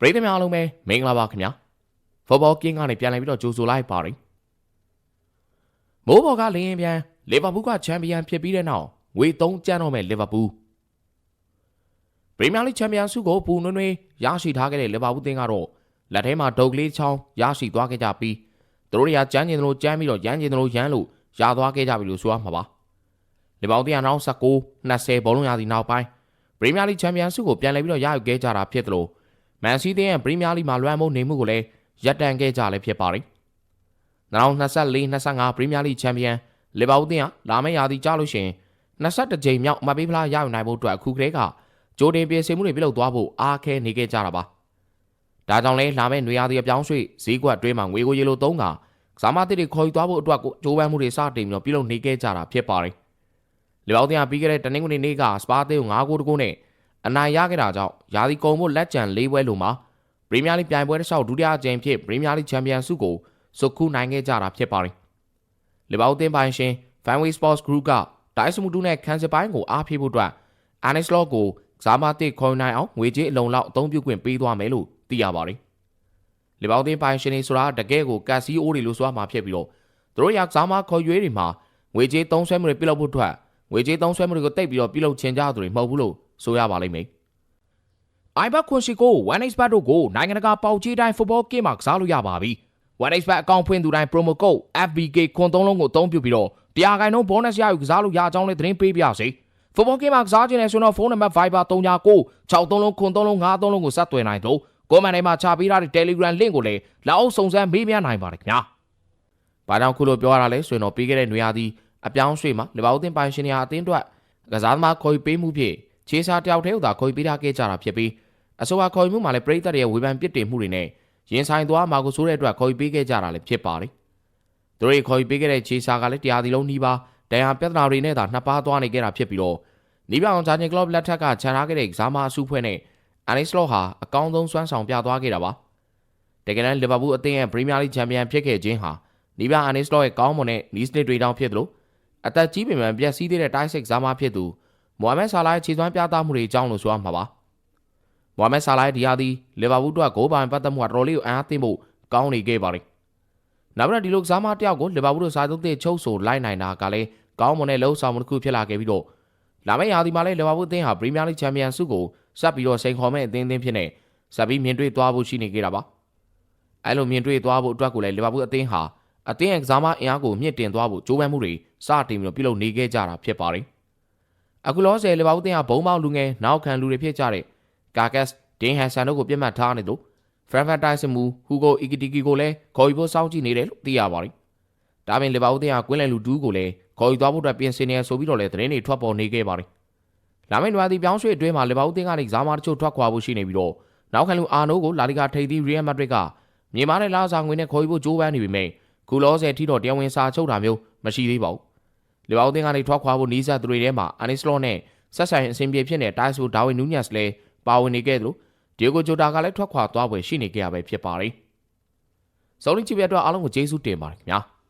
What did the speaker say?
ပရိသတ်များအားလုံးပဲမင်္ဂလာပါခင်ဗျာဖော်ဘောကင်းကနေပြန်လည်ပြီးတော့ကြိုဆိုလိုက်ပါရယ်မိုးဘော်ကလင်းရင်ပြန်လီဗာပူးကချန်ပီယံဖြစ်ပြီးတဲ့နောက်ငွေ3ကျန်းတော့မဲ့လီဗာပူးပရီးမီယာလိချန်ပီယံဆုကိုပူနွေးနွေးရရှိထားခဲ့တဲ့လီဗာပူးတင်းကတော့လက်ထဲမှာဒုတ်ကလေးချောင်းရရှိသွားခဲ့ကြပြီးသူတို့တွေကကျန်းကျင်သလိုကျန်းပြီးတော့ရမ်းကျင်သလိုရမ်းလို့ရသွားခဲ့ကြပြီလို့ဆိုရမှာပါလီဗာပူးတင်းကနောက်19-20ဘောလုံးရသည့်နောက်ပိုင်းပရီးမီယာလိချန်ပီယံဆုကိုပြန်လည်ပြီးတော့ရယူခဲ့ကြတာဖြစ်သလိုမန်စီးတင်းရဲ့ပရီးမီယာလိမှာလွှမ်းမိုးနေမှုကိုလည်းရပ်တန့်ခဲ့ကြလည်းဖြစ်ပါတယ်။2024-25ပရီးမီယာလိချန်ပီယံလီဗာပူးတင်းကလာမယ့်ရာသီကြာလို့ရှိရင်21ကြိမ်မြောက်မပေးဖလားရယူနိုင်ဖို့အတွက်အခုကလေးကကြိုတင်ပြင်ဆင်မှုတွေပြုလုပ်သွားဖို့အားခဲနေခဲ့ကြတာပါ။ဒါကြောင့်လည်းလာမယ့်နွေရာသီအပြောင်းရွှေ့ဈေးကွက်အတွင်းမှာငွေကိုရေလိုသုံးကစားမသစ်တွေခေါ်ယူသွားဖို့အတွက်ကြိုးပမ်းမှုတွေစတင်ပြီးပြုလုပ်နေခဲ့ကြတာဖြစ်ပါတယ်။လီဗာပူးတင်းကပြီးခဲ့တဲ့တနင်္ဂနွေနေ့ကစပါးသေးကို9-9နဲ့အနိုင်ရခဲ့တာကြောင့်ရာသီကုန်ဖို့လက်ကျန်၄ပွဲလုံးမှာပရီးမီယာလိပြိုင်ပွဲတစ်လျှောက်ဒုတိယအကြိမ်ဖြစ်ပရီးမီယာလိချန်ပီယံဆုကိုစုခုနိုင်ခဲ့ကြတာဖြစ်ပါတယ်။လီဗာပူးတင်းပိုင်ရှင် Fanway Sports Group ကတိုင်းစမှုတူနဲ့ခန်းစစ်ပိုင်းကိုအားဖြည့်ဖို့အတွက် Arne Slot ကိုဇာမတစ်ခေါ်နိုင်အောင်ငွေကြေးအလုံလောက်အသုံးပြုခွင့်ပေးသွားမယ်လို့သိရပါတယ်။လီဗာပူးတင်းပိုင်ရှင်တွေဆိုတာတကယ်ကိုကတ်စီအိုးတွေလို့ဆိုရမှာဖြစ်ပြီးတော့သူတို့ရဇာမခေါ်ရွေးတွေမှာငွေကြေးသုံးဆွဲမှုတွေပြုလုပ်ဖို့အတွက်ငွေကြေးသုံးဆွဲမှုတွေကိုတိတ်ပြီးတော့ပြုလုပ်ချင်ကြသူတွေမဟုတ်ဘူးလို့ဆိုရပါလိမ့်မယ်။ iBet ခွန်ရှိကို 1xBet တို့ကိုနိုင်ငံတကာပေါက်ကြီးတိုင်း football game မှာကစားလို့ရပါပြီ။ 1xBet အကောင့်ဖွင့်သူတိုင်း promo code FBK ခွန်3လုံးကိုအသုံးပြုပြီးတော့100% bonus ရယူကစားလို့ရအောင်လည်းသတင်းပေးပြစေ။ football game မှာကစားခြင်းနဲ့ဆိုတော့ဖုန်းနံပါတ် Viber 3996 လုံးခွန်3လုံး53လုံးကိုဆက်သွယ်နိုင်တော့ကွန်မန့်ထဲမှာချပေးထားတဲ့ Telegram link ကိုလည်းလက်အောက်စုံစမ်းမေးမြန်းနိုင်ပါတယ်ခင်ဗျာ။ဘာကြောင့်ခုလိုပြောရတာလဲဆိုရင်တော့ပြီးခဲ့တဲ့နွေရာသီအပြောင်းရွှေ့မှာလီဗာပူးတင်းပိုင်ရှင်တွေဟာအသင်းအတွက်ကစားသမားခေါ်ယူပေးမှုဖြင့်ခြေစားတယောက်တည်းသာခေါ်ယူပေးထားခဲ့ကြတာဖြစ်ပြီးအဆိုပါခေါ်ယူမှုမှာလည်းပရိသတ်တွေရဲ့ဝေဖန်ပြစ်တင်မှုတွေနဲ့ရင်ဆိုင်သွားမှာကိုဆိုတဲ့အတွက်ခေါ်ယူပေးခဲ့ကြတာလည်းဖြစ်ပါတယ်။သူတို့ခေါ်ယူပေးခဲ့တဲ့ခြေစားကလည်းတရားစီလုံးနှီးပါဒဏ်ရာပြဿနာတွေနဲ့သာနှစ်ပါးသွားနေခဲ့တာဖြစ်ပြီးတော့နီးပြအောင်ဂျာညင်ကလော့လက်ထက်ကခြံထားခဲ့တဲ့ကစားမအစုဖွဲ့နဲ့အာနီစလော့ဟာအကောင်းဆုံးစွမ်းဆောင်ပြသွားခဲ့တာပါ။တကယ်တမ်းလီဗာပူးအသင်းရဲ့ပရီးမီယာလိချန်ပီယံဖြစ်ခဲ့ခြင်းဟာနီးပြအာနီစလော့ရဲ့ကောင်းမွန်တဲ့နီးစနစ်တွေတောင်ဖြစ်သလိုအသက်ကြီးပေမဲ့ပြည့်စည်တဲ့တိုင်းစစ်ကစားမဖြစ်သူမိုဟာမက်ဆာလာရဲ့ခြေစွမ်းပြသမှုတွေအကြောင်းလို့ဆိုရမှာပါ။မိုဟာမက်ဆာလာရဲ့ဒီယာသည်လီဗာပူးအတွက်ဂိုးပိုင်ပတ်သက်မှုကတော်လေးကိုအားသိဖို့ကောင်းနေခဲ့ပါတယ်။နောက်ပြီးဒီလိုကစားမတယောက်ကိုလီဗာပူးတို့စာချုပ်သစ်ချုပ်ဆိုလိုက်နိုင်တာကလည်းကောင်းမွန်တဲ့လှုပ်ဆောင်မှုတစ်ခုဖြစ်လာခဲ့ပြီးတော့လာမယ့်ရာသီမှာလည်းလီဗာပူးအသင်းဟာပရီးမီယာလိချန်ပီယံဆုကိုဆက်ပြီးတော့စိန်ခေါ်မဲ့အသင်းဖြစ်နေဆက်ပြီးမြင်တွေ့သွားဖို့ရှိနေကြတာပါ။အဲလိုမြင်တွေ့သွားဖို့အတွက်ကိုလည်းလီဗာပူးအသင်းဟာအသင်းရဲ့ကစားမအင်အားကိုမြင့်တင်သွားဖို့ကြိုးပမ်းမှုတွေစတင်ပြီးပြုလုပ်နေခဲ့ကြတာဖြစ်ပါတယ်။အခုလောဆယ်လီဗာပူးအသင်းဟာဘုံပေါင်းလူငယ်နောက်ခံလူတွေဖြစ်ကြတဲ့ကာကတ်စ်ဒင်းဟန်ဆန်တို့ကိုပြတ်မှတ်ထားနေလို့ဖရန်ဖန်တိုင်စမူဟူဂိုအီကတီကီကိုလည်းခေါ်ယူဖို့စောင့်ကြည့်နေတယ်လို့သိရပါတယ်။ဒါပြင်လီဗာပူးအသင်းဟာကွင်းလယ်လူ2ကိုလည်းခေါ်ယူသွားဖို့အတွက်ပြင်ဆင်နေဆိုပြီးတော့လည်းသတင်းတွေထွက်ပေါ်နေခဲ့ပါတယ်။လာမယ့်နွေရာသီပြောင်းရွှေ့အတွင်းမှာလီဗာပူးအသင်းကနေကစားမတချို့ထွက်ခွာဖို့ရှိနေပြီးတော့နောက်ခံလူအာနိုကိုလာလီဂါထိပ်သီးရီယယ်မက်ဒရစ်ကမြေမားတဲ့လာစာငွေနဲ့ခေါ်ယူဖို့ကြိုးပမ်းနေပေမဲ့ခုလောဆယ်ထိတော့တရားဝင်စာချုပ်တာမျိုးမရှိသေးပါဘူး။လီဗာပူးအသင်းကနေထွက်ခွာဖို့နီးစပ်သူတွေထဲမှာအာနီစလော့နဲ့ဆက်ဆိုင်အဆင်ပြေဖြစ်တဲ့တိုင်းဆိုဒါဝင်နူးညက်စ်လည်းပါဝင်နေခဲ့သလိုဒီယိုဂိုဂျိုတာကလည်းထွက်ခွာသွားပွဲရှိနေကြရပဲဖြစ်ပါတယ်။စောလင်းချစ်ပြတ်တော့အားလုံးကိုကျေးဇူးတင်ပါတယ်ခင်ဗျာ။